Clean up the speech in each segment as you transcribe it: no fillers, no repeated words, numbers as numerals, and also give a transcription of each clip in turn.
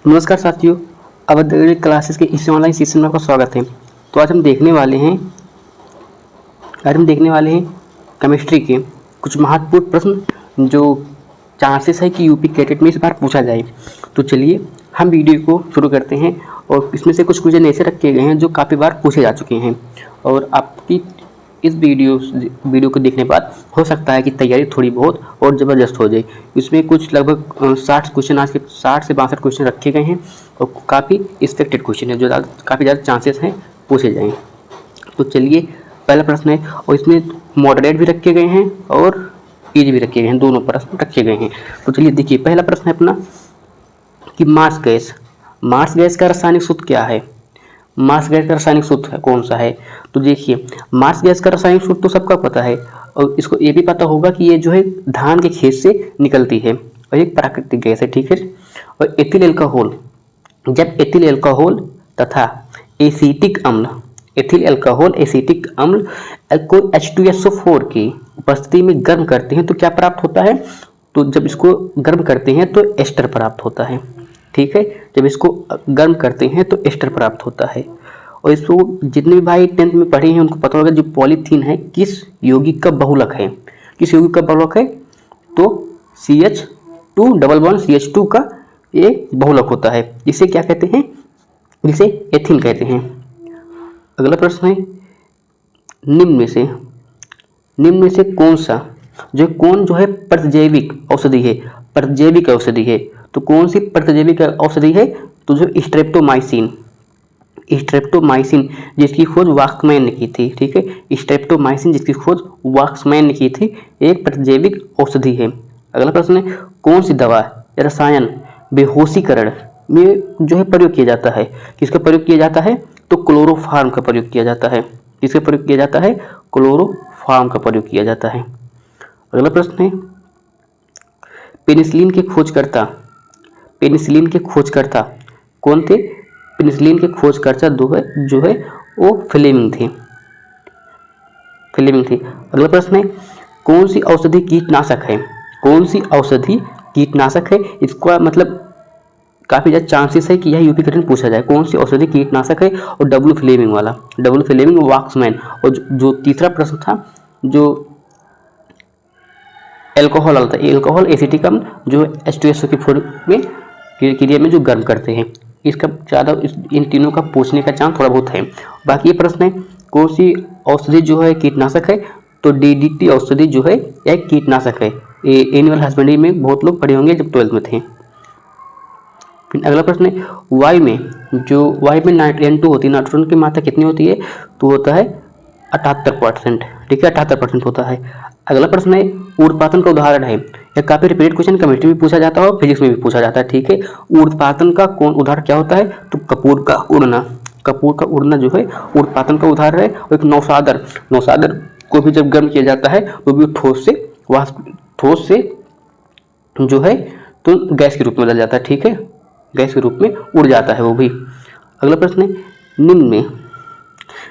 नमस्कार साथियों, अवध क्लासेस के इस ऑनलाइन सेशन में आपका स्वागत है। तो आज हम देखने वाले हैं केमिस्ट्री के कुछ महत्वपूर्ण प्रश्न जो चांसेस है कि यूपी कैडेट में इस बार पूछा जाए। तो चलिए हम वीडियो को शुरू करते हैं। और इसमें से कुछ क्वेश्चन ऐसे रखे गए हैं जो काफ़ी बार पूछे जा चुके हैं और आपकी इस वीडियो को देखने के बाद हो सकता है कि तैयारी थोड़ी बहुत और ज़बरदस्त हो जाए। इसमें कुछ लगभग 60 क्वेश्चन, आज के 60 से 62 क्वेश्चन रखे गए हैं और काफ़ी एक्सपेक्टेड क्वेश्चन है जो काफ़ी ज़्यादा चांसेस हैं पूछे जाएँ। तो चलिए पहला प्रश्न है, और इसमें मॉडरेट भी रखे गए हैं और ईजी भी रखे गए हैं, दोनों प्रश्न रखे गए हैं। तो चलिए देखिए, पहला प्रश्न है अपना कि मार्स गैस का रासायनिक सूत्र क्या है। मार्स गैस का रासायनिक सूत्र कौन सा है? तो देखिए, मार्स गैस का रासायनिक सूत्र तो सबका पता है और इसको ये भी पता होगा कि ये जो है धान के खेत से निकलती है और एक प्राकृतिक गैस है, ठीक है। और एथिल अल्कोहल, जब एथिल अल्कोहल तथा एसिटिक अम्ल को H2SO4 की उपस्थिति में गर्म करते हैं तो क्या प्राप्त होता है? तो जब इसको गर्म करते हैं तो एस्टर प्राप्त होता है, ठीक है। जब इसको गर्म करते हैं तो एस्टर प्राप्त होता है। और इसको जितने भी भाई 10th में पढ़े हैं उनको पता होगा जो पॉलीथीन है किस यौगिक का बहुलक है। किस यौगिक का बहुलक है? तो CH2 का ये बहुलक होता है। इसे क्या कहते हैं? इसे एथीन कहते हैं। अगला प्रश्न है, निम्न में से कौन जो है प्रतिजैविक औषधि है। तो कौन सी प्रतिजैविक औषधि है? तो जो स्ट्रेप्टोमाइसिन जिसकी खोज वाक्समैन ने की थी, ठीक है। स्ट्रेप्टोमाइसिन जिसकी खोज वाक्समैन ने की थी, एक प्रतिजैविक औषधि है। अगला प्रश्न है, कौन सी दवा रसायन बेहोशीकरण में जो है प्रयोग किया जाता है। किसका प्रयोग किया जाता है? तो क्लोरोफार्म का प्रयोग किया जाता है। किसका प्रयोग किया जाता है? क्लोरोफार्म का प्रयोग किया जाता है। अगला प्रश्न है, पेनिसिलिन के खोजकर्ता कौन थे? पेनिसिलिन के खोजकर्ता जो है वो फ्लेमिंग थे। अगला प्रश्न है, कौन सी औषधि कीटनाशक है? इसका मतलब काफ़ी ज़्यादा चांसेस है कि यह यूपी कैडेट में पूछा जाए। कौन सी औषधि कीटनाशक है? और डब्ल्यू फ्लेमिंग वाक्समैन। और जो तीसरा प्रश्न था जो एल्कोहल एसिटिक अम्ल जो H2SO4 में क्रिया में जो गर्म करते हैं। इसका ज़्यादा इन तीनों का पूछने का चांस थोड़ा बहुत है। बाकी ये प्रश्न है, कौन सी औषधि जो है कीटनाशक है? तो DDT औषधि जो है एक कीटनाशक है। ये एनिमल हस्बेंड्री में बहुत लोग पढ़े होंगे जब 12th में थे। फिर अगला प्रश्न है, वायु में N2 होती है, नाइट्रोजन की मात्रा कितनी होती है? तो होता है 78%, ठीक है, 78% होता है। अगला प्रश्न है, ऊर्ध्वपातन का उदाहरण है। यह काफी रिपीटेड क्वेश्चन केमिस्ट्री में पूछा जाता है और फिजिक्स में भी पूछा जाता है, ठीक है। ऊर्ध्वपातन का कौन उदाहरण क्या होता है? तो कपूर का उड़ना जो है ऊर्ध्वपातन का उदाहरण है। और एक नौसादर को भी जब गर्म किया जाता है तो भी ठोस से जो है तो गैस के रूप में बदल जाता है, ठीक है, गैस के रूप में उड़ जाता है वो भी। अगला प्रश्न है,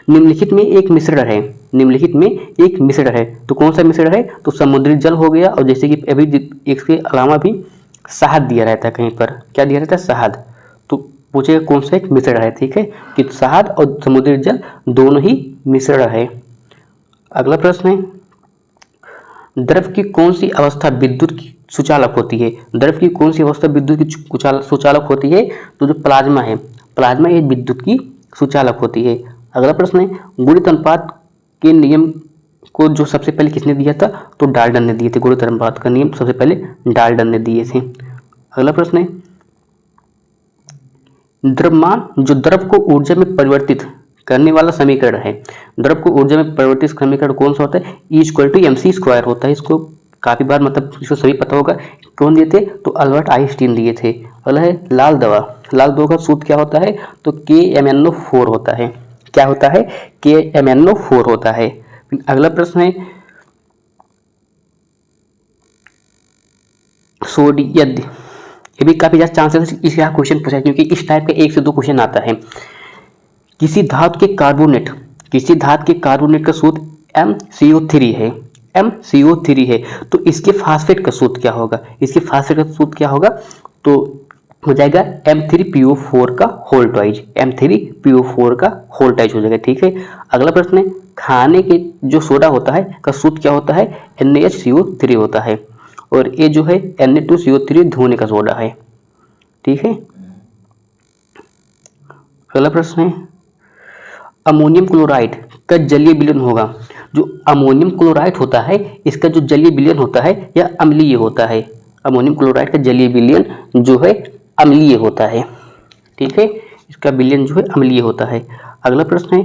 निम्नलिखित में एक मिश्रण है। तो कौन सा मिश्रण है? तो समुद्री जल हो गया। और जैसे कि अभी इसके अलावा भी शहद दिया रहता है, कहीं पर क्या दिया रहता है? शहद। तो पूछेगा कौन सा एक मिश्रण है, ठीक है, कि शहद और समुद्री जल दोनों ही मिश्रण है। अगला प्रश्न है, द्रव की कौन सी अवस्था विद्युत की सुचालक होती है? सुचालक होती है? तो जो प्लाज्मा ये विद्युत की सुचालक होती है। अगला प्रश्न है, गुणित अनुपात के नियम को जो सबसे पहले किसने दिया था? तो डाल्टन ने दिए थे। गुणित अनुपात का नियम सबसे पहले डाल्टन ने दिए थे। अगला प्रश्न है, द्रव्यमान जो द्रव को ऊर्जा में परिवर्तित करने वाला समीकरण है। द्रव को ऊर्जा में परिवर्तित समीकरण कौन सा होता है? E=mc² होता है। इसको काफी बार इसको सभी पता होगा। कौन दिए थे? तो अल्बर्ट आइंस्टीन दिए थे। अगला है, लाल दवा का सूत्र क्या होता है? तो KMnO4 होता है। क्या होता है? KMnO4 होता है। अगला प्रश्न है, सोडियम, ये भी काफी ज्यादा चांसेस इसका क्वेश्चन पूछा है क्योंकि इस टाइप का 1 से 2 क्वेश्चन आता है। किसी धातु के कार्बोनेट का सूत्र MCO3 है। तो इसके फास्फेट का सूत्र क्या होगा? तो हो जाएगा M3PO4 का होल ट्वाइज, M3PO4 का होल ट्वाइज हो जाएगा। ठीक है, अगला प्रश्न है, खाने के जो सोडा होता है का सूत्र क्या होता है? NaHCO3 होता है, और ये जो है Na2CO3 धोने का सोडा है। ठीक है, अगला प्रश्न है, अमोनियम क्लोराइड का जलीय विलयन होगा। जो अमोनियम क्लोराइड होता है इसका जो जलीय विलयन होता है यह अम्लीय होता है। अमोनियम क्लोराइड का जलीय विलयन जो है अम्लीय होता है। ठीक है, इसका विलयन जो है अम्लीय होता है। अगला प्रश्न है,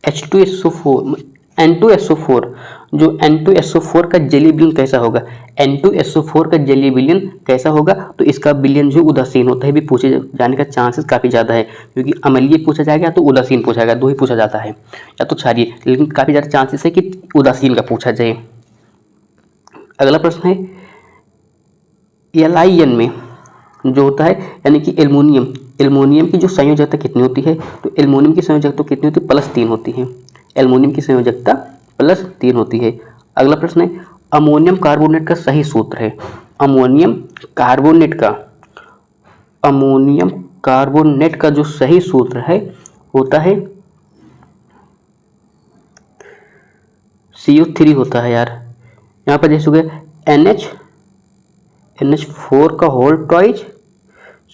H2SO4 N2SO4, जो N2SO4 का जलीय विलयन कैसा होगा? N2SO4 का जलीय विलयन कैसा होगा? तो इसका विलयन जो उदासीन होता है भी पूछे जाने का चांसेस काफ़ी ज़्यादा है, क्योंकि अम्लीय पूछा जाएगा तो उदासीन पूछा जाएगा, दो ही पूछा जाता है, या तो क्षारीय, लेकिन काफ़ी ज़्यादा चांसेस है कि उदासीन का पूछा जाए। अगला प्रश्न है, LiN में जो होता है यानी कि एल्युमिनियम की जो संयोजकता कितनी होती है? तो एल्युमिनियम की संयोजकता कितनी होती है? +3 होती है। एल्युमिनियम की संयोजकता +3 होती है। अगला प्रश्न है, अमोनियम कार्बोनेट का सही सूत्र है। अमोनियम कार्बोनेट का जो सही सूत्र है होता है CO3 होता है यार। यहाँ पर जैसे हो गया NH4 का होल ट्वाइज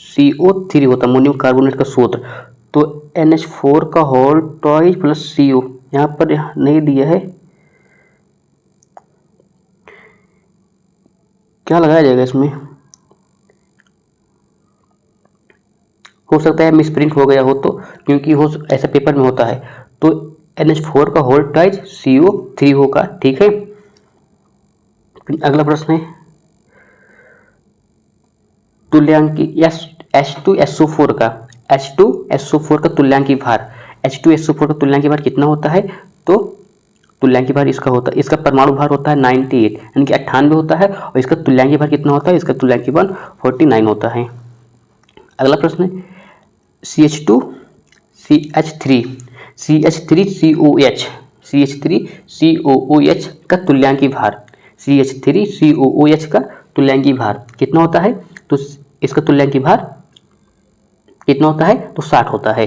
CO3 होता है अमोनियम कार्बोनेट का सूत्र। तो NH4 का होल ट्वाइज प्लस CO यहाँ पर नहीं दिया है, क्या लगाया जाएगा इसमें? हो सकता है मिसप्रिंट हो गया हो तो, क्योंकि हो ऐसा पेपर में होता है। तो NH4 का होल ट्वाइज CO3 होगा। ठीक है, अगला प्रश्न है, तुल्यांकी H2SO4 का तुल्यांकी भार, H2SO4 का तुल्यांकी भार कितना होता है? तो तुल्यांकी भार इसका होता है, इसका परमाणु भार होता है 98 यानी कि 98 होता है, और इसका तुल्यांकी भार कितना होता है? इसका तुल्यांकी भार 49 होता है। अगला प्रश्न है, CH3COOH का तुल्यांकी भार, CH3COOH का तुल्यांकी भार कितना होता है? तो इसका तुल्यांकी भार कितना होता है? तो 60 होता है।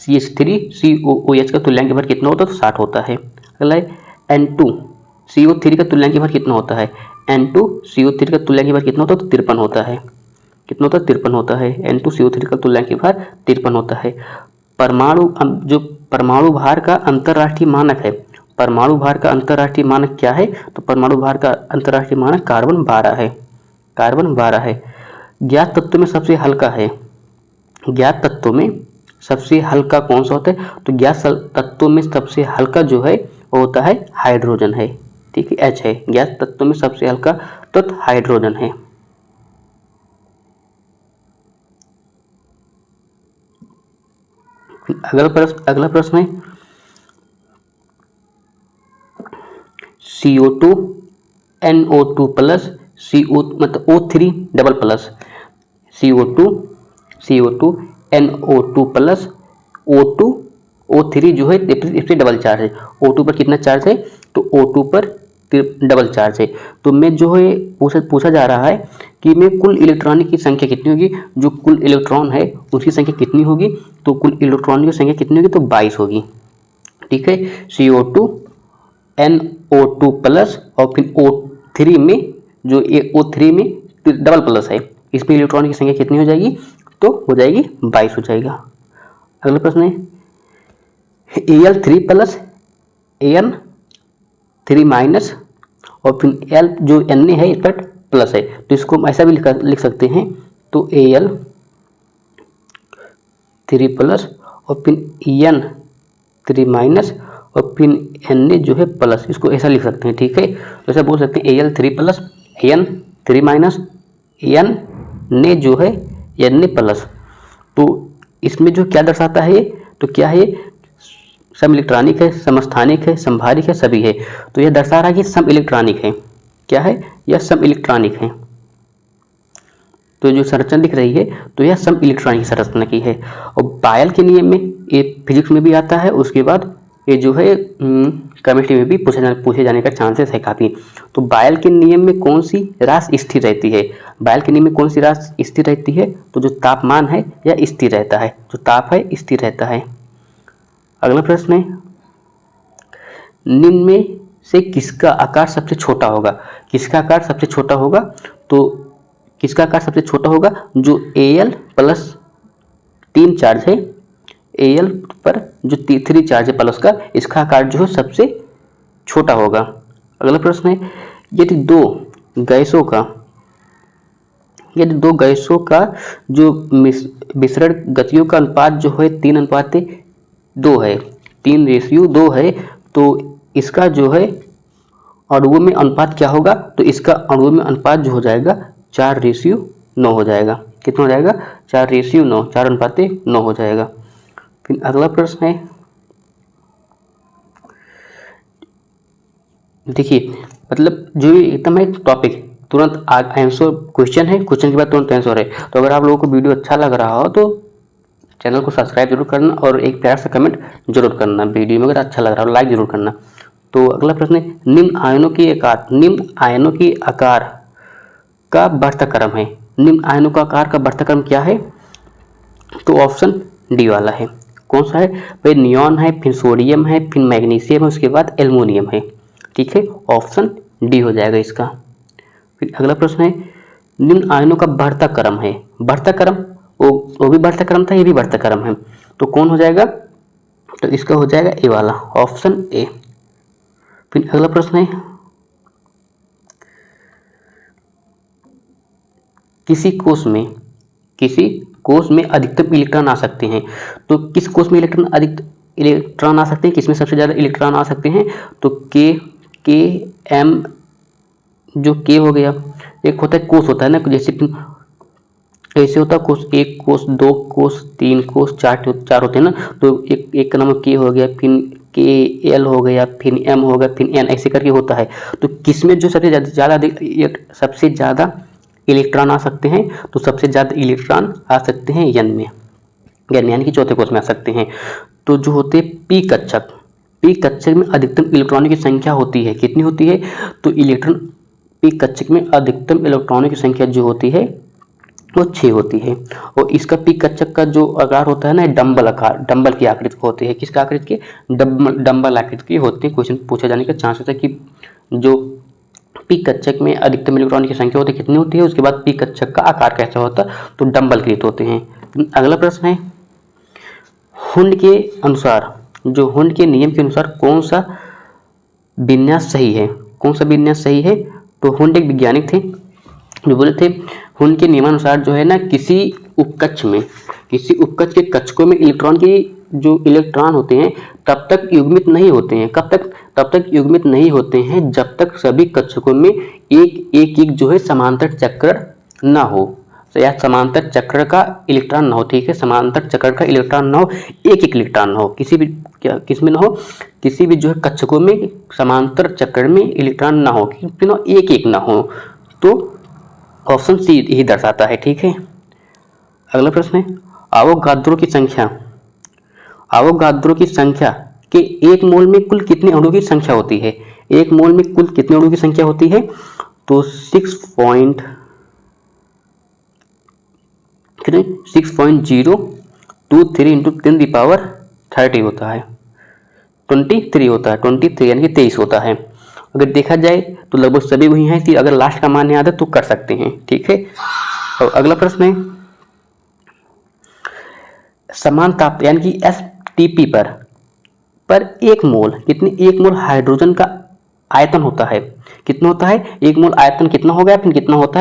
CH3COOH का तुल्यांकी भार कितना होता है? तो 60 होता है। अगला है, N2CO3 का तुल्यांकी भार कितना होता है? N2CO3 का तुल्यांकी भार कितना होता है? तो 53 होता है। कितना होता है? 53 होता है। N2CO3 का तुल्यांकी भार 53 होता है। परमाणु भार का अंतरराष्ट्रीय मानक है, परमाणु भार का अंतरराष्ट्रीय मानक क्या है? तो परमाणु भार का अंतरराष्ट्रीय मानक कार्बन 12 है। कार्बन 12 है। ज्ञात तत्व में सबसे हल्का है, ज्ञात तत्वों में सबसे हल्का कौन सा होता है? तो ज्ञात तत्वों में सबसे हल्का जो है वो होता है हाइड्रोजन है। ठीक है, H है। ज्ञात तत्वों में सबसे हल्का तत्व हाइड्रोजन है। अगला प्रश्न है, CO2 NO2 प्लस CO मतलब O3 double plus CO2 NO2 plus O3 जो है इस पर डबल चार्ज है। O2 पर कितना चार्ज है? तो O2 पर डबल चार्ज है। तो मैं जो है पूछा जा रहा है कि मैं कुल इलेक्ट्रॉन की संख्या कितनी होगी, जो कुल इलेक्ट्रॉन है उसकी संख्या कितनी होगी? तो कुल इलेक्ट्रॉन की संख्या कितनी होगी? तो 22 होगी। ठीक है, CO2 NO2 प्लस और फिर O3 में जो O3 में डबल प्लस है, इसमें इलेक्ट्रॉन की संख्या कितनी हो जाएगी? तो हो जाएगी 22 हो जाएगा। अगला प्रश्न है, Al3 प्लस An3 माइनस और फिर L जो Na है इस पर प्लस है, तो इसको हम ऐसा भी लिख सकते हैं। तो Al3 प्लस और फिर N3 माइनस और फिर Na जो है प्लस, इसको ऐसा लिख सकते हैं। ठीक है, तो ऐसा बोल सकते हैं Al3 plus N3 minus Na जो है Na प्लस। तो इसमें जो क्या दर्शाता है, तो क्या है? सम इलेक्ट्रॉनिक है, समस्थानिक है, संभारिक है, सभी है। तो यह दर्शा रहा है कि सम इलेक्ट्रॉनिक है। क्या है? यह सम इलेक्ट्रॉनिक है। तो जो संरचना दिख रही है तो यह सम इलेक्ट्रॉनिक संरचना की है। और बायल के नियम में, ये फिजिक्स में भी आता है, उसके बाद ये जो है केमिस्ट्री में भी पूछे जाने का चांसेस है काफ़ी। तो बायल के नियम में कौन सी राशि स्थिर रहती है? बायल के नियम में कौन सी राशि स्थिर रहती है? तो जो तापमान है यह स्थिर रहता है, जो ताप है स्थिर रहता है। अगला प्रश्न है, निम्न में से किसका आकार सबसे छोटा होगा? किसका आकार सबसे छोटा होगा? तो किसका आकार सबसे छोटा होगा? जो Al प्लस 3 चार्ज है, Al पर जो 3 चार्ज है प्लस का, इसका आकार जो है सबसे छोटा होगा। अगला प्रश्न है, यदि दो गैसों का जो मिश्रण गतियों का अनुपात जो है 3:2 है, 3:2 है, तो इसका जो है अणुओं में अनुपात क्या होगा? तो इसका अणुओं में अनुपात जो हो जाएगा 4:9 हो जाएगा। कितना हो जाएगा? 4:9, 4:9 हो जाएगा। फिर अगला प्रश्न है, देखिए मतलब जो एकदम है टॉपिक तुरंत आंसर, क्वेश्चन है, क्वेश्चन के बाद तुरंत आंसर है। तो अगर आप लोगों को वीडियो अच्छा लग रहा हो तो चैनल को सब्सक्राइब जरूर करना और एक प्यार सा कमेंट जरूर करना वीडियो में अगर अच्छा लग रहा हो, लाइक जरूर करना। तो अगला प्रश्न है, निम्न आयनों की आकार का बढ़ता क्रम है। निम्न आयनों का आकार का बढ़ता क्रम क्या है? तो ऑप्शन डी वाला है। कौन सा है भाई? नियॉन है, फिर सोडियम है, फिर मैग्नीशियम है, उसके बाद एल्युमिनियम है। ठीक है, ऑप्शन डी हो जाएगा इसका। फिर अगला प्रश्न है, निम्न आयनों का बढ़ता क्रम है। बढ़ता क्रम, वो भी बढ़ता क्रम था, ये भी बढ़ता क्रम है, तो कौन हो जाएगा? तो इसका हो जाएगा ए वाला, ऑप्शन ए। फिर अगला प्रश्न है, किसी कोष में अधिकतम इलेक्ट्रॉन आ सकते हैं। तो किस कोष में इलेक्ट्रॉन आ सकते हैं? किसमें सबसे ज़्यादा इलेक्ट्रॉन आ सकते हैं? तो के एम, जो के हो गया, एक होता है कोष होता है ना, जैसे ऐसे होता है कोष, 1 कोष, 2 कोष, 3 कोष, 4 होते हैं ना। तो एक का नाम के हो गया, फिर के एल हो गया, फिर एम हो गया, फिर एन, ऐसे करके होता है। तो किसमें जो सबसे ज़्यादा इलेक्ट्रॉन आ सकते हैं? तो सबसे ज़्यादा इलेक्ट्रॉन आ सकते हैं एन में, यानी कि चौथे कोष में आ सकते हैं। तो जो होते हैं पी कक्षक में अधिकतम इलेक्ट्रॉनों की संख्या होती है, कितनी होती है? तो पी कक्षक में अधिकतम इलेक्ट्रॉनों की संख्या जो होती है वो 6 होती है। और इसका पी कक्षक का जो आकार होता है ना, डंबल की आकृति होती है। किसका आकृति की? डंबल आकृति की होती है। क्वेश्चन पूछा जाने का चांस होता है कि जो पी कक्षक में अधिकतम इलेक्ट्रॉन की संख्या होती है कितनी होती है, उसके बाद पी कक्षक का आकार कैसा होता है? तो डंबल कृत होते हैं। अगला प्रश्न है, हुंड के नियम के अनुसार कौन सा विन्यास सही है? कौन सा विन्यास सही है? तो हुंड एक वैज्ञानिक थे जो बोले थे, हुंड के नियमानुसार जो है ना, किसी उपकक्ष के कक्षकों में जो इलेक्ट्रॉन होते हैं तब तक युग्मित नहीं होते हैं। कब तक? तब तक युग्मित नहीं होते हैं जब तक सभी कक्षकों में एक जो है समांतर चक्र ना हो, या समांतर चक्र का इलेक्ट्रॉन ना हो। ठीक है, समांतर चक्र का इलेक्ट्रॉन ना हो, एक इलेक्ट्रॉन ना हो, किसमें ना हो, किसी भी जो है कक्षकों में समांतर चक्र में इलेक्ट्रॉन ना हो, एक ना हो। तो ऑप्शन सी यही दर्शाता है। ठीक है, अगला प्रश्न है, अवोगाद्रो की संख्या के 1 मोल में कुल कितने अणुओं की संख्या होती है? 1 मोल में कुल कितने अणुओं की संख्या होती है? तो 6.023 इंटू 10⁻30 होता है, 23 होता है, 23 यानी कि 23 होता है। अगर देखा जाए तो लगभग सभी वही हैं कि अगर लास्ट का मान याद है तो कर सकते हैं। ठीक है, और अगला प्रश्न है, समान ताप यानी कि एसटीपी पर 1 मोल हाइड्रोजन का आयतन होता है। कितना होता है? 1 मोल आयतन कितना हो गया, फिर कितना होता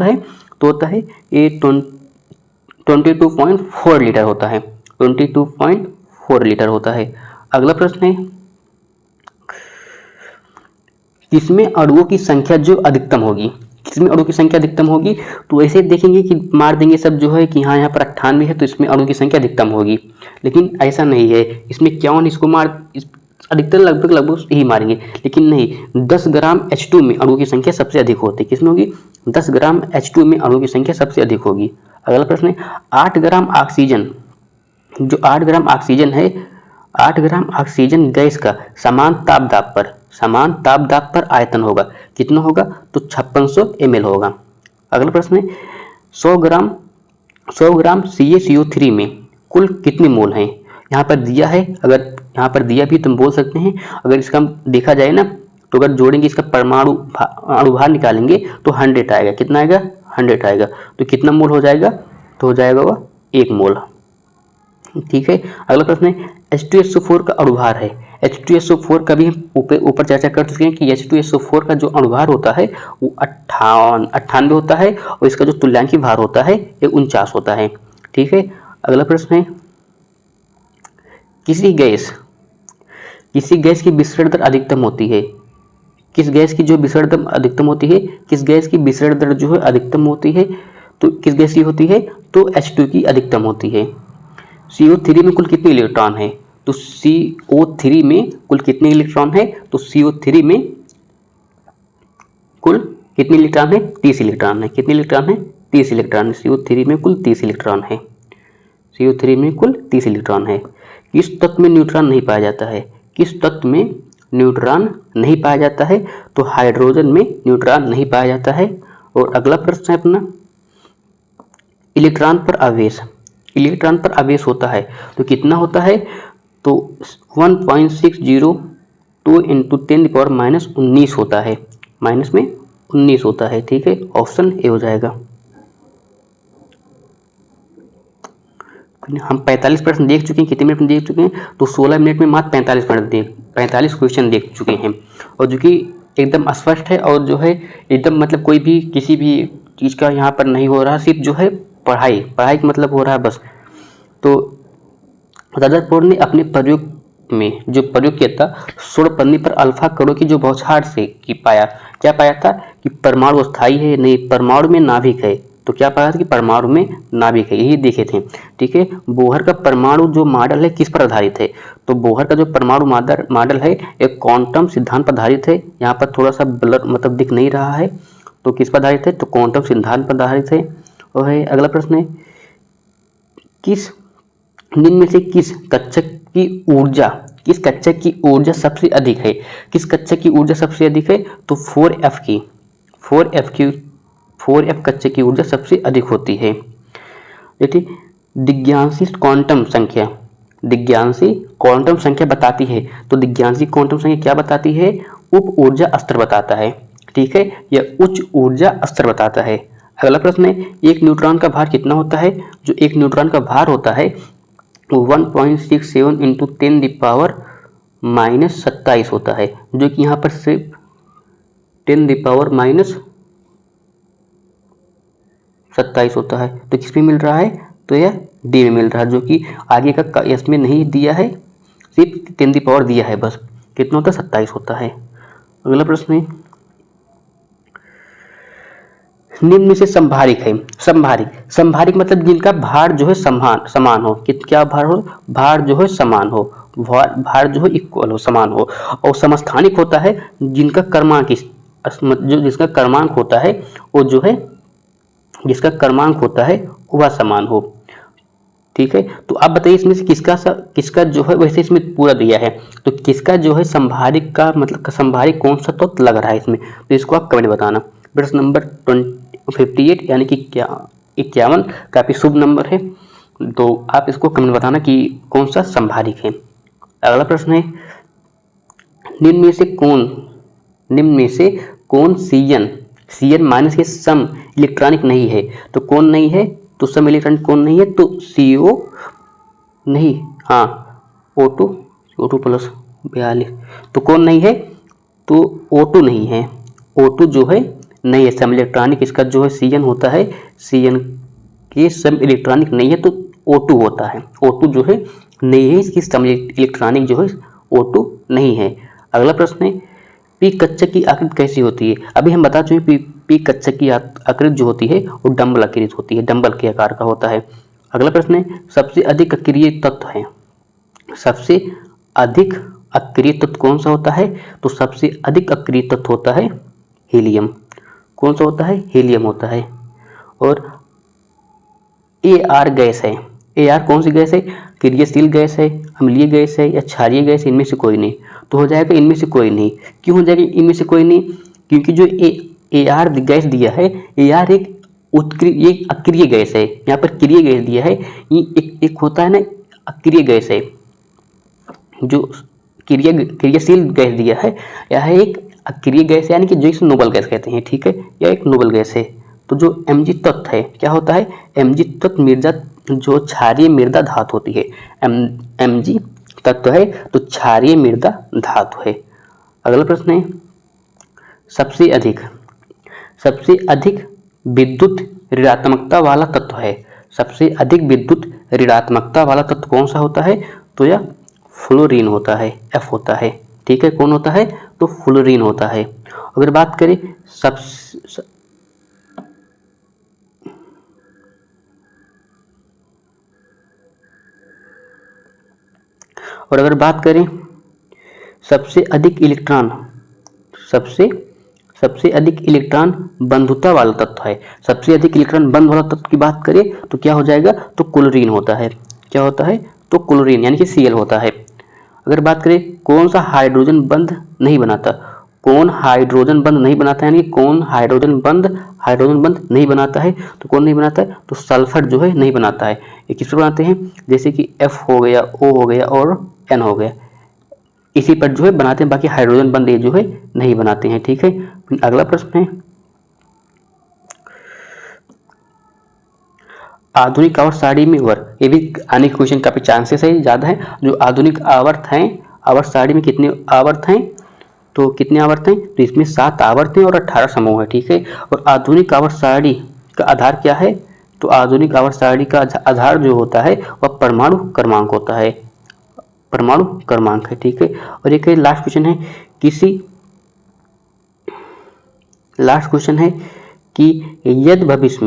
है? तो होता है ये 22.4 लीटर होता है, 22.4 लीटर होता है। अगला प्रश्न है, किसमें अणुओं की संख्या जो अधिकतम होगी? तो ऐसे देखेंगे कि मार देंगे सब जो है कि हाँ यहाँ पर 98 है तो इसमें अणुओं की संख्या अधिकतम होगी, लेकिन ऐसा नहीं है। इसमें 51 इसको अधिकतर लगभग यही मारेंगे, लेकिन नहीं। 10 ग्राम H2 में अणुओं की संख्या सबसे अधिक होती है। किसमें होगी? 10 ग्राम H2 में अणुओं की संख्या सबसे अधिक होगी। अगला प्रश्न है, 8 ग्राम ऑक्सीजन है 8 ग्राम ऑक्सीजन गैस का समान ताप पर आयतन होगा, कितना होगा? तो 5600 ml होगा। अगला प्रश्न है 100 ग्राम CaCO3 में कुल कितने मोल हैं? यहाँ पर दिया है, अगर यहाँ पर दिया भी तुम बोल सकते हैं। अगर इसका देखा जाए ना, तो अगर जोड़ेंगे इसका परमाणु अणुभार निकालेंगे तो 100 आएगा। कितना आएगा? 100 आएगा। तो कितना मोल हो जाएगा? तो हो जाएगा वह 1 मोल। ठीक है। अगला प्रश्न है H2SO4 का अणुभार है। H2SO4 का भी ऊपर चर्चा कर चुके हैं कि H2SO4 का जो अणुभार होता है वो 98 होता है और इसका जो तुल्यांकी भार होता है ये 49 होता है। ठीक है। अगला प्रश्न है किसी गैस की विसरण दर अधिकतम होती है। किस गैस की जो विसरण दर अधिकतम होती है? किस गैस की विसरण दर जो है अधिकतम होती है? तो किस गैस की होती है? तो H2 की अधिकतम होती है। CO3 में कुल कितने इलेक्ट्रॉन है? तो CO3 में कुल कितने इलेक्ट्रॉन है? तो CO3 में कुल कितने इलेक्ट्रॉन है? 30 इलेक्ट्रॉन है। कितने इलेक्ट्रॉन है? 30 इलेक्ट्रॉन है। CO3 में कुल 30 इलेक्ट्रॉन है। CO3 में कुल 30 इलेक्ट्रॉन है। किस तत्व में न्यूट्रॉन नहीं पाया जाता है? किस तत्व में न्यूट्रॉन नहीं पाया जाता है? तो हाइड्रोजन में न्यूट्रॉन नहीं पाया जाता है। और अगला प्रश्न है अपना इलेक्ट्रॉन पर आवेश होता है तो कितना होता है? तो 1.602 × 10⁻⁻19 होता है। माइनस में 19 होता है। ठीक है। ऑप्शन ए हो जाएगा। हम 45 प्रश्न देख चुके हैं। कितने मिनट में देख चुके हैं? तो 16 मिनट में मात्र 45 क्वेश्चन देख चुके हैं। और जो कि एकदम स्पष्ट है और जो है एकदम मतलब कोई भी किसी भी चीज़ का यहाँ पर नहीं हो रहा, सिर्फ जो है पढ़ाई का मतलब हो रहा है बस। तो रदरफोर्ड ने अपने प्रयोग में जो प्रयोग किया था स्वर्ण पन्नी पर अल्फा कणों की जो बौछार से पाया, क्या पाया था? कि परमाणु अस्थायी है, नहीं परमाणु में नाभिक है। तो क्या पाया था? कि परमाणु में नाभिक है, यही देखे थे। ठीक है। बोहर का परमाणु जो मॉडल है किस पर आधारित है? तो बोहर का जो परमाणु मॉडल है एक क्वांटम सिद्धांत पर आधारित है। यहाँ पर थोड़ा सा ब्लर मतलब दिख नहीं रहा है। तो किस पर आधारित है? तो क्वांटम सिद्धांत पर आधारित है। और है अगला प्रश्न है किस निम्न में से किस कक्षक की ऊर्जा सबसे अधिक है? किस कक्षक की ऊर्जा सबसे अधिक है? तो 4F कक्षक की ऊर्जा सबसे अधिक होती है। देखिए दिग्यांशी क्वांटम संख्या बताती है। तो दिग्यांशी क्वांटम संख्या क्या बताती है? उप ऊर्जा स्तर बताता है। ठीक है। यह उच्च ऊर्जा स्तर बताता है। अगला प्रश्न है एक न्यूट्रॉन का भार कितना होता है? जो एक न्यूट्रॉन का भार होता है 1.67 × 10⁻⁻27 होता है, जो कि यहाँ पर सिर्फ 10⁻27 होता है। तो किस में मिल रहा है? तो यह डी में मिल रहा है, जो कि आगे का इसमें नहीं दिया है, सिर्फ 10 दिया है बस। कितना होता है? 27 होता है। अगला प्रश्न है निम्न में से संभारिक है। संभारिक मतलब जिनका भार जो है समान हो। क्या भार हो? भार जो है समान हो, भार जो है इक्वल हो, समान हो। और समस्थानिक होता है जिनका क्रमांक जिसका क्रमांक होता है वो जो है जिसका क्रमांक होता है वह समान हो। ठीक है। तो आप बताइए इसमें से किसका जो है, वैसे इसमें पूरा दिया है तो किसका जो है संभारिक का मतलब संभारिक कौन सा तो लग रहा है इसमें, तो इसको आप कमेंट बताना। प्रश्न नंबर 58 यानी कि 51 काफ़ी शुभ नंबर है, तो आप इसको कमेंट बताना कि कौन सा संभारिक है। अगला प्रश्न है निम्न में से कौन Cn माइनस के सम इलेक्ट्रॉनिक नहीं है? तो कौन नहीं है? तो सम इलेक्ट्रॉनिक कौन नहीं है? तो CO नहीं, हाँ O2 प्लस 42। तो कौन नहीं है? तो O2 नहीं है। O2 जो है नहीं है सम इलेक्ट्रॉनिक। इसका जो है Cn होता है, Cn के सम इलेक्ट्रॉनिक नहीं है तो O2 होता है। O2 जो है नहीं है, इसकी सम इलेक्ट्रॉनिक जो है O2 नहीं है। अगला प्रश्न है पी कक्षक की आकृति कैसी होती है? अभी हम बता चुके पी कक्षक की आकृति जो होती है वो डंबल आकृति होती है, डंबल के आकार का होता है। अगला प्रश्न है सबसे अधिक अक्रिय तत्व है। सबसे अधिक अक्रिय तत्व कौन सा होता है? तो सबसे अधिक अक्रिय तत्व होता है हीलियम। कौन सा होता है? हीलियम होता है। और AR गैस है, AR कौन सी गैस है? क्रियाशील गैस है, अम्लीय गैस है या क्षारीय गैस? इनमें से कोई नहीं। तो हो जाएगा इनमें से कोई नहीं। क्यों हो जाएगा इनमें से कोई नहीं? क्योंकि जो AR गैस दिया है, AR एक अक्रिय गैस है। यहाँ पर क्रिय गैस दिया है, ये एक होता है ना अक्रिय गैस है। जो क्रियाशील गैस दिया है यह एक अक्रिय गैस है, यानी कि जो इसे नोबल गैस कहते हैं, ठीक है, यह एक नोबल गैस है। तो जो Mg तत्व है क्या होता है? Mg तत्व मृदा जो क्षारीय मृदा धातु होती है, Mg तत्व है तो क्षारीय मृदा धातु है। अगला प्रश्न है, सबसे अधिक विद्युत ऋणात्मकता वाला तत्व है। सबसे अधिक विद्युत ऋणात्मकता वाला तत्व कौन सा होता है? तो यह फ्लोरीन होता है, F होता है, ठीक है। कौन होता है? तो फ्लोरीन होता है। अगर बात करें सबसे अधिक इलेक्ट्रॉन बंधुता वाला तत्व है। सबसे अधिक इलेक्ट्रॉन बंध वाला तत्व की बात करें तो क्या हो जाएगा? तो क्लोरीन होता है। क्या होता है? तो क्लोरीन यानी कि Cl होता है। अगर बात करें कौन सा हाइड्रोजन बंध नहीं बनाता? कौन हाइड्रोजन बंध नहीं बनाता है, यानी कौन हाइड्रोजन बंध नहीं बनाता है? तो कौन नहीं बनाता है? तो सल्फर जो है नहीं बनाता है। ये किस पर बनाते हैं? जैसे कि F हो गया, O हो गया और N हो गया, इसी पर जो है बनाते हैं। बाकी हाइड्रोजन बंध ये जो है नहीं बनाते हैं, ठीक है। अगला प्रश्न है, आधुनिक आवर्त सारणी में वर्ग। ये भी आने के क्वेश्चन काफी चांसेस है, ज्यादा है। जो आधुनिक आवर्त हैं, आवर्त सारणी में कितने आवर्त हैं? तो कितने आवर्त हैं? तो इसमें 7 आवर्त हैं और 18 समूह है, ठीक है। और आधुनिक आवर्त सारणी का आधार क्या है? तो आधुनिक आवर्त सारणी का आधार जो होता है वह परमाणु क्रमांक होता है, परमाणु क्रमांक है, ठीक है। और एक लास्ट क्वेश्चन है, कि यदि भविष्य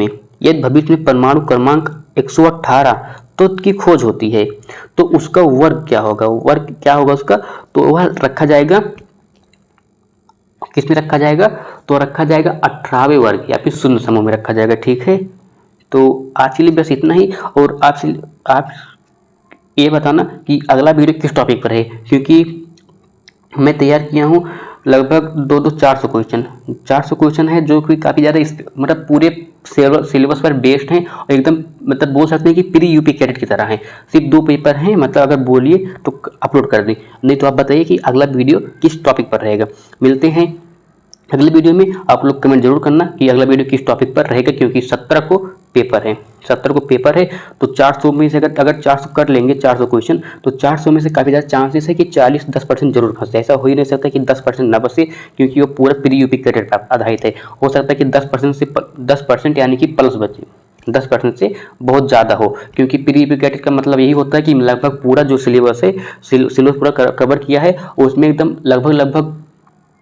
में परमाणु क्रमांक 118 तो की खोज होती है तो उसका वर्ग क्या होगा? उसका? तो वह रखा जाएगा, किस में रखा जाएगा? तो रखा जाएगा 18वें वर्ग या फिर शून्य समूह में रखा जाएगा, ठीक है। तो आज के लिए बस इतना ही। और आप ये बताना कि अगला वीडियो किस टॉपिक पर है, क्योंकि मैं तैयार किया हूँ लगभग 400 क्वेश्चन है, जो कि काफ़ी ज़्यादा मतलब पूरे सिलेबस पर बेस्ड हैं और एकदम मतलब बोल सकते हैं कि प्री यूपी कैडेट की तरह हैं। सिर्फ 2 पेपर हैं, मतलब अगर बोलिए तो अपलोड कर दें, नहीं तो आप बताइए कि अगला वीडियो किस टॉपिक पर रहेगा। मिलते हैं अगले वीडियो में। आप लोग कमेंट जरूर करना कि अगला वीडियो किस टॉपिक पर रहेगा, क्योंकि 17 को पेपर है। तो 400 में से अगर 400 कर लेंगे, 400 क्वेश्चन, तो 400 में से काफ़ी ज़्यादा चांसेस है कि 40-10% जरूर फंसे। ऐसा हो ही नहीं सकता कि 10% ना फंसे, क्योंकि वो पूरा प्री यूपी कैडेट पर आधारित है। हो सकता है कि 10% यानी कि प्लस बचे, 10% से बहुत ज़्यादा हो, क्योंकि प्री यूपी कैडेट का मतलब यही होता है कि लगभग पूरा जो सिलेबस है, सिलेबस पूरा कवर किया है, उसमें एकदम लगभग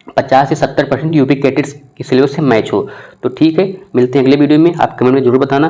50 से 70% यूपी कैडेट्स के सिलेबस से मैच हो। तो ठीक है, मिलते हैं अगले वीडियो में। आप कमेंट में जरूर बताना।